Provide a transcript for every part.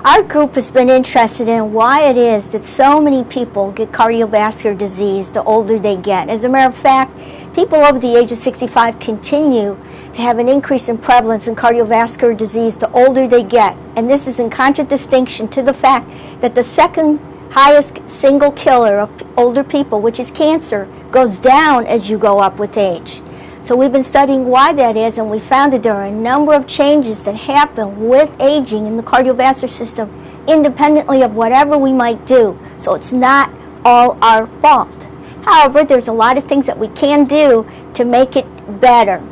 Our group has been interested in why it is that so many people get cardiovascular disease the older they get. As a matter of fact, people over the age of 65 continue to have an increase in prevalence in cardiovascular disease the older they get. And this is in contradistinction to the fact that the second highest single killer of older people, which is cancer, goes down as you go up with age. So we've been studying why that is, and we found that there are a number of changes that happen with aging in the cardiovascular system independently of whatever we might do. So it's not all our fault. However, there's a lot of things that we can do to make it better.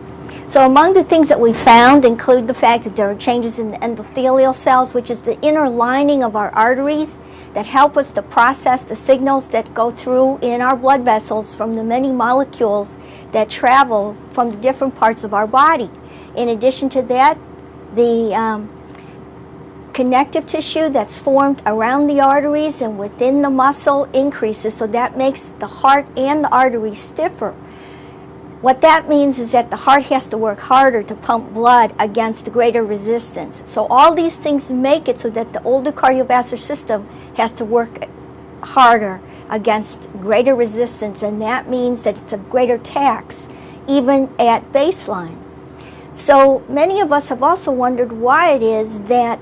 So among the things that we found include the fact that there are changes in the endothelial cells, which is the inner lining of our arteries that help us to process the signals that go through in our blood vessels from the many molecules that travel from the different parts of our body. In addition to that, the connective tissue that's formed around the arteries and within the muscle increases, so that makes the heart and the arteries stiffer. What that means is that the heart has to work harder to pump blood against the greater resistance. So all these things make it so that the older cardiovascular system has to work harder against greater resistance, and that means that it's a greater tax even at baseline. So many of us have also wondered why it is that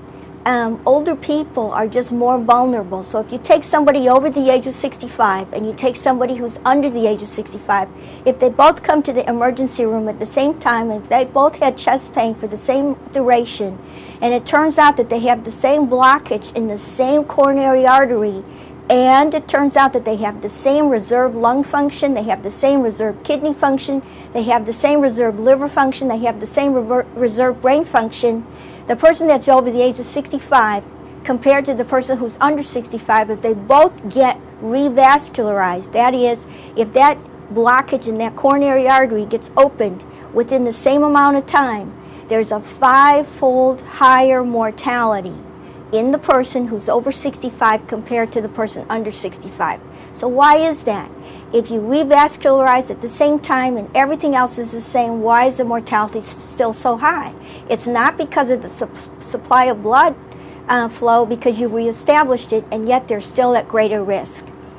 older people are just more vulnerable. So if you take somebody over the age of 65 and you take somebody who's under the age of 65, if they both come to the emergency room at the same time, if they both had chest pain for the same duration, and it turns out that they have the same blockage in the same coronary artery, and it turns out that they have the same reserve lung function, they have the same reserve kidney function, they have the same reserve liver function, they have the same reserve brain function, the person that's over the age of 65 compared to the person who's under 65, if they both get revascularized, that is, if that blockage in that coronary artery gets opened within the same amount of time, there's a 5-fold higher mortality in the person who's over 65 compared to the person under 65. So why is that? If you revascularize at the same time and everything else is the same, why is the mortality still so high? It's not because of the supply of blood flow, because you've reestablished it, and yet they're still at greater risk.